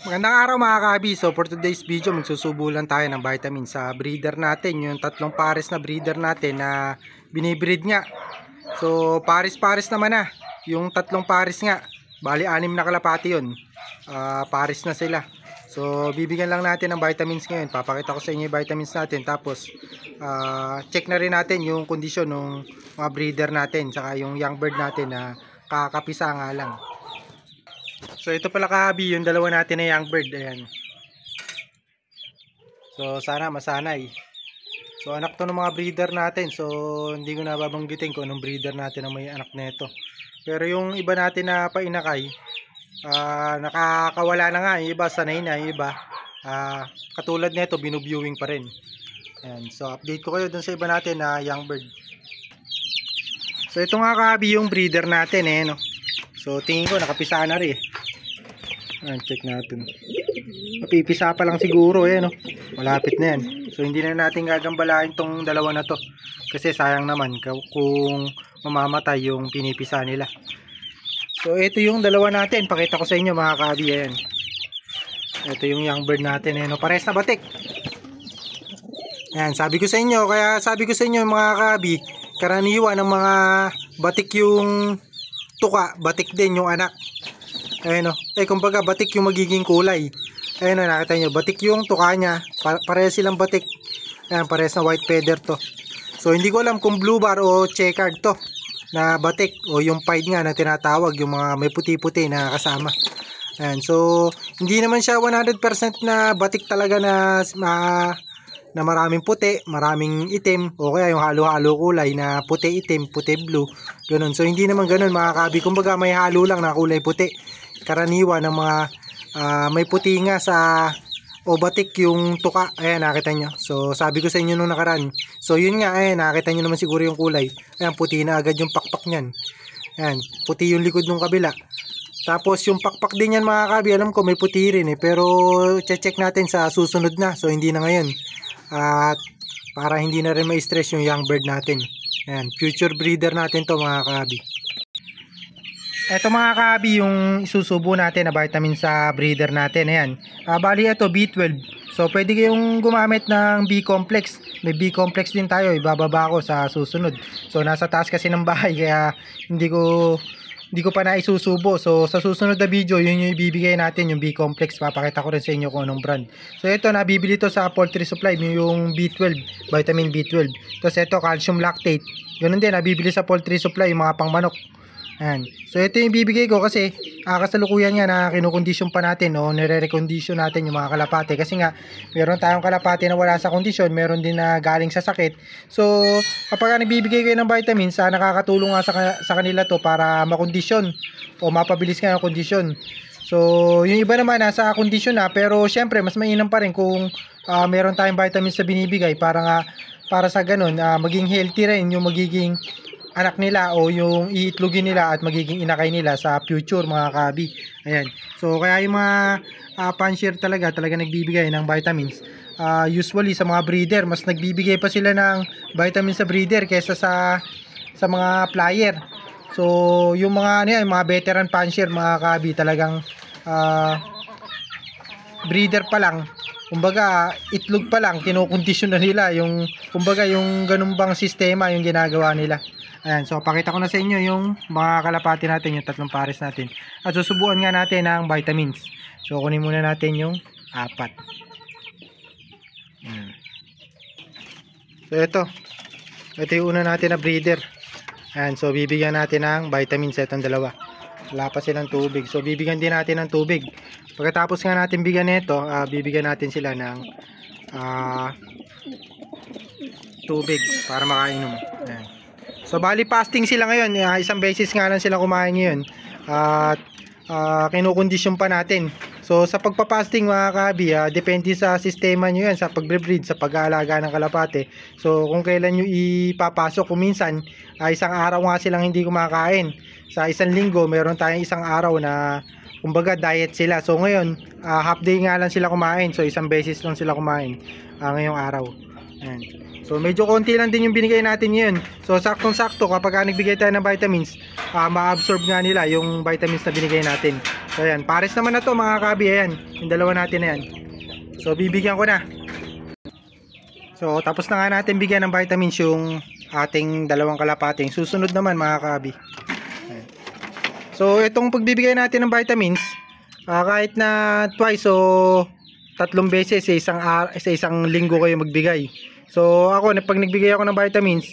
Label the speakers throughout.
Speaker 1: Magandang araw mga kahabi. So for today's video, magsusubo lang tayo ng vitamin sa breeder natin. Yung tatlong pares na breeder natin na binibreed nga. So pares-pares naman na. Yung tatlong pares nga. Bali 6 na kalapati yun. Pares na sila. So bibigyan lang natin ng vitamins ngayon. Papakita ko sa inyo yung vitamins natin. Tapos check na rin natin yung kondisyon ng mga breeder natin. Tsaka yung young bird natin na kakapisa nga lang. So ito pala kahabi yung dalawa natin na young bird. Ayan. So sana masanay. So anak to ng mga breeder natin. So hindi ko na babanggitin kung anong breeder natin ang may anak nito. Pero yung iba natin na painakay, nakakawala na nga. Yung iba sanay na, yung iba katulad nito binuviewing pa rin. Ayan. So update ko kayo dun sa iba natin na young bird. So ito nga kahabi yung breeder natin no. So tingin ko nakapisa na rin. Ayan, check natin. Mapipisa pa lang siguro no. Malapit na yan. So hindi na natin gagambalain tong dalawa na to. Kasi sayang naman kung mamamatay yung pinipisa nila. So ito yung dalawa natin. Pakita ko sa inyo mga kahabi. Ayan. Ito yung young bird natin no. Pares na batik. Ayan, sabi ko sa inyo. Kaya sabi ko sa inyo mga kahabi, karaniwan ng mga batik yung tuka, batik din yung anak. Ayan o. Kumbaga batik yung magiging kulay. Ayan o, nakita nyo. Batik yung tuka niya. Parehas silang batik. Ayan, parehas na white feather to. So, hindi ko alam kung blue bar o checkered to na batik. O yung pied nga na tinatawag. Yung mga may puti-puti na kasama. Ayan. So, hindi naman siya 100% na batik talaga na maraming puti, maraming itim. O kaya yung halo-halo kulay na puti-itim, puti-blue. Ganun. So, hindi naman ganun mga kabi. Kumbaga may halo lang na kulay puti. Karaniwan ng mga may puti nga sa o batik yung tuka. Ayan, nakita nyo. So sabi ko sa inyo nung nakaraan. So yun nga, ayan, nakita nyo naman siguro yung kulay. Ayan, puti na agad yung pakpak nyan. Ayan, puti yung likod ng kabila. Tapos yung pakpak din yan mga kabi, alam ko may puti rin pero check natin sa susunod na. So hindi na ngayon. At para hindi na rin ma-stress yung young bird natin. Ayan, future breeder natin to mga kabi. Ito mga kahabi yung isusubo natin na vitamin sa breeder natin. Ayan. Bali ito B12. So pwede kayong gumamit ng B-complex. May B-complex din tayo. Ibababa ko sa susunod. So nasa taas kasi ng bahay kaya hindi ko pa na isusubo. So sa susunod na video yun yung ibibigay natin yung B-complex. Papakita ko rin sa inyo kung anong brand. So ito nabibili to sa poultry supply yung B12, vitamin B12. Tapos ito calcium lactate. Ganun din nabibili sa poultry supply yung mga pangmanok. Ayan. So ito yung bibigay ko kasi kasalukuyan nga na kinukondisyon pa natin nire-recondition natin yung mga kalapate kasi nga meron tayong kalapate na wala sa kondisyon, meron din na galing sa sakit. So kapag nagbibigay kayo ng vitamins nakakatulong nga sa kanila to para makondisyon o mapabilis nga yung kondisyon. So yung iba naman nasa kondisyon na pero syempre mas mainam pa rin kung meron tayong vitamins na binibigay para sa ganun maging healthy rin yung magiging anak nila o yung iitlogin nila at magiging inakay nila sa future mga kabi. Ayan. So kaya yung mga fancier talaga nagbibigay ng vitamins. Usually sa mga breeder, mas nagbibigay pa sila ng vitamins sa breeder kaysa sa mga flyer. So yung mga yung mga veteran fancier mga kabi talagang breeder pa lang. Kumbaga itlog pa lang kinokondisyon na nila yung kumbaga yung ganun bang sistema yung ginagawa nila. Ayan, so pakita ko na sa inyo yung mga kalapati natin, yung tatlong pares natin. At susubuan nga natin ng vitamins. So kunin muna natin yung 4. Ayan. So ito yung una natin na breeder. Ayan, so bibigyan natin ng vitamins itong dalawa. Wala pa silang tubig. So bibigyan din natin ng tubig. Pagkatapos nga natin bigyan nito, bibigyan natin sila ng tubig para makainom. Ayan. So bali fasting sila ngayon, isang beses nga lang sila kumain ngayon. At kinukondisyon pa natin. So sa pagpa-fasting mga kahabi, depende sa sistema nyo yan, sa pagbre-breed, sa pag-aalaga ng kalapate. So kung kailan nyo ipapasok, kung minsan isang araw nga silang hindi kumakain. Sa isang linggo, meron tayong isang araw na kumbaga diet sila. So ngayon, half day nga lang sila kumain. So isang beses lang sila kumain ngayong araw. Ayan. So medyo konti lang din yung binigay natin ngayon. So saktong-sakto kapag nagbigay tayo ng vitamins, ma-absorb nga nila yung vitamins na binigay natin. So ayan, pares naman na to mga kabi. Ayan, yung dalawa natin na yan. So bibigyan ko na. So tapos na nga natin bigyan ng vitamins yung ating dalawang kalapating. Susunod naman mga kabi. Ayan. So itong pagbibigay natin ng vitamins, kahit na twice o 3 beses sa isang linggo kayo magbigay. So ako, pag nagbigay ako ng vitamins,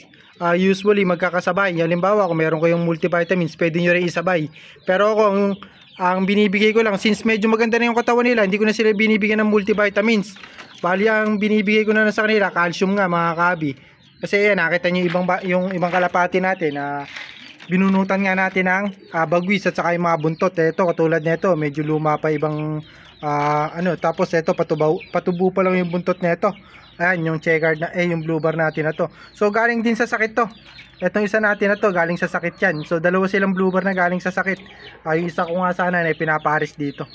Speaker 1: usually magkakasabay. Halimbawa, kung meron kayong multivitamins, pwede nyo rin isabay. Pero ako, ang binibigay ko lang, since medyo maganda na yung katawan nila, hindi ko na sila binibigyan ng multivitamins. Bali, ang binibigay ko na sa kanila, calcium nga mga kabi. Kasi yan, nakita nyo yung ibang kalapati natin na binunutan nga natin ng bagwis at saka yung mga buntot. Ito, katulad nito, medyo luma pa ibang tapos ito, patubo pa lang yung buntot nito. Ayan, yung checkered na, yung blue bar natin na to. So, galing din sa sakit to. Itong isa natin na to, galing sa sakit yan. So, dalawa silang blue bar na galing sa sakit. Yung isa ko nga sana na pinaparis dito.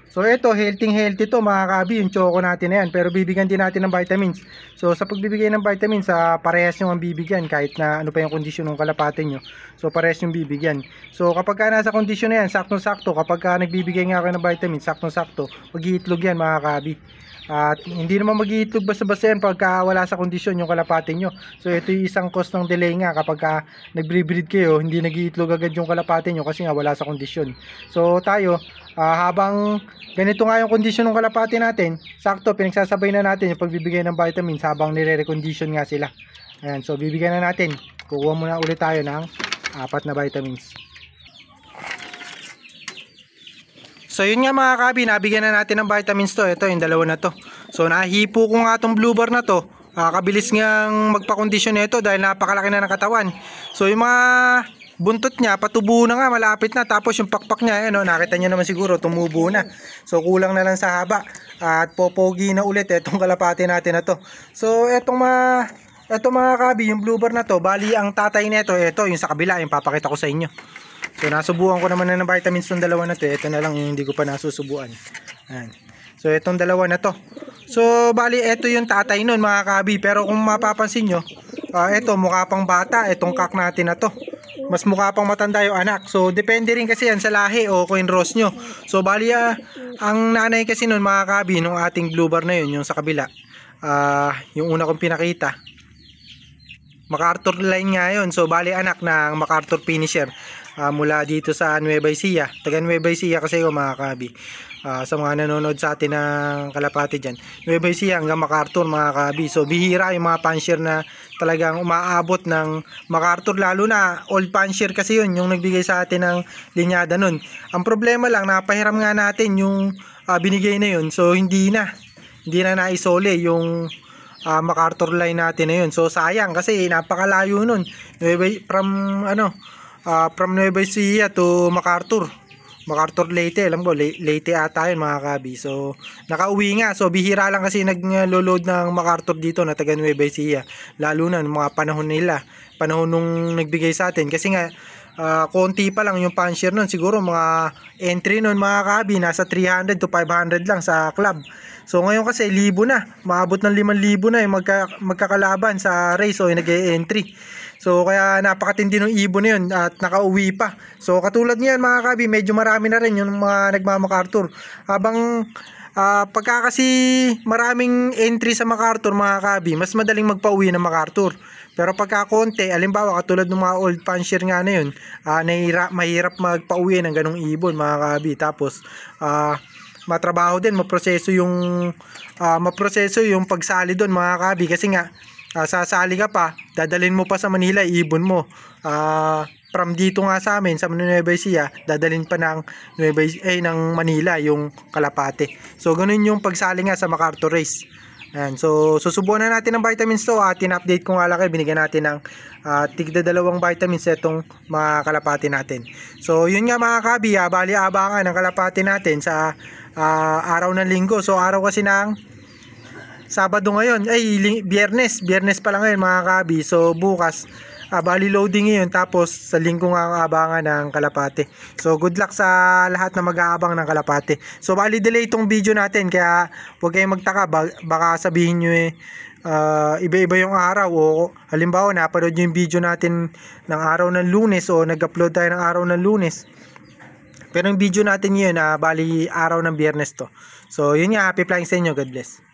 Speaker 1: So, ito, healthy to mga kabi, yung choco natin na yan. Pero bibigyan din natin ng vitamins. So, sa pagbibigay ng vitamins, parehas nyo ang bibigyan. Kahit na ano pa yung kondisyon ng kalapate nyo. So, parehas yung bibigyan. So, kapag ka nasa kondisyon na yan, saktong-sakto. Kapag ka nagbibigay nga kayo ng vitamins, saktong-sakto, mag-iitlog yan mga kabi. At hindi naman mag-iitlog basta-basta yan pagka wala sa kondisyon yung kalapate nyo. So ito yung isang cause ng delay nga kapag nag-breed kayo, hindi nag-iitlog agad yung kalapate nyo kasi nga wala sa kondisyon. So tayo, habang ganito nga yung kondisyon ng kalapate natin, sakto pinagsasabay na natin yung pagbibigay ng vitamins habang nire-recondition nga sila. Ayan, so bibigyan na natin. Kukuha muna ulit tayo ng 4 na vitamins. So yun nga mga kabi, nabigyan na natin ng vitamins to. Ito yung dalawa na to. So nahipo ko nga tong blue bar na to. Kabilis ngang magpakondisyon nito dahil napakalaki na ng katawan. So yung mga buntot niya, patubo na nga, malapit na. Tapos yung pakpak niya, nakita niyo naman siguro, tumubo na. So kulang na lang sa haba. At popogi na ulit itong kalapati natin na to. So etong mga kabi, yung blue bar na to, bali ang tatay nito, ito yung sa kabila, yung papakita ko sa inyo. So nasubukan ko naman na ng vitamins tong dalawa na to. Ito na lang yung hindi ko pa nasusubuan. Ayan. So itong dalawa na to. So bali ito yung tatay nun mga kabi. Pero kung mapapansin nyo, ito mukha pang bata. Itong kak natin na to, mas mukha pang matanda yung anak. So depende rin kasi yan sa lahi o coin roast nyo. So bali ang nanay kasi nun mga kabi, nung ating blue bar na yun, yung sa kabila, yung una kong pinakita, MacArthur line nga yun. So bali anak ng MacArthur finisher, mula dito sa Nueva Ecija. Taga Nueva Ecija kasi yung mga kabi. Sa mga nanonood sa atin ng kalapati dyan, Nueva Ecija hanggang MacArthur mga kabi. So bihira yung mga pansher na talagang umaabot ng MacArthur, lalo na old pansher kasi yun yung nagbigay sa atin ng linyada nun. Ang problema lang, napahiram nga natin yung binigay na yun. So hindi na naisole yung MacArthur line natin na yun. So sayang kasi napakalayo nun. From Nueva Ecija to MacArthur Leyte, alam ko Leyte ata yun mga kabi. So nakauwi nga. So bihira lang kasi naglo-load ng MacArthur dito na taga Nueva Ecija, lalo na ng mga panahon nung nagbigay sa atin. Kasi nga konti pa lang yung pansher nun. Siguro mga entry nun mga kabi, nasa 300 to 500 lang sa club. So ngayon kasi 1,000 na, maabot ng 5,000 na yung magkakalaban sa race o yung nag-e-entry. So kaya napakatindi ng ibon na yun at nakauwi pa. So katulad niyan mga kabi, medyo marami na rin yung mga nagma-MacArthur. Habang pagka kasi maraming entry sa MacArthur mga kabi, mas madaling magpauwi ng MacArthur. Pero pagka konti, alimbawa katulad ng mga old pansher nga na yun, mahirap magpauwi ng ganong ibon mga kabi. Tapos matrabaho din, maproseso yung pagsali doon mga kabi. Kasi nga sasali ka pa, dadalhin mo pa sa Manila ibon mo. From dito nga sa amin sa Nueva Ecija, dadalhin pa ng Manila yung kalapate. So ganun yung pagsali nga sa MacArthur race. Ayan, so susubukan na natin ng vitamins to. Tin-update ko nga lang kayo, binigyan natin ng tigda 2 vitamins itong mga kalapate natin. So yun nga mga kabi, bali abangan ng kalapate natin sa araw ng linggo. So araw kasi ng Sabado ngayon, Biyernes pa lang ngayon mga kabi. So bukas, bali loading ngayon, tapos sa linggo nga ang abangan ng kalapate. So good luck sa lahat na mag-aabang ng kalapate. So bali delay itong video natin, kaya huwag kayong magtaka, baka sabihin nyo iba-iba yung araw, o halimbawa napanood nyo yung video natin ng araw ng Lunes o nag-upload tayo ng araw ng Lunes, Pero yung video natin yun, bali araw ng Biyernes to. So, yun nga, happy flying sa inyo. God bless.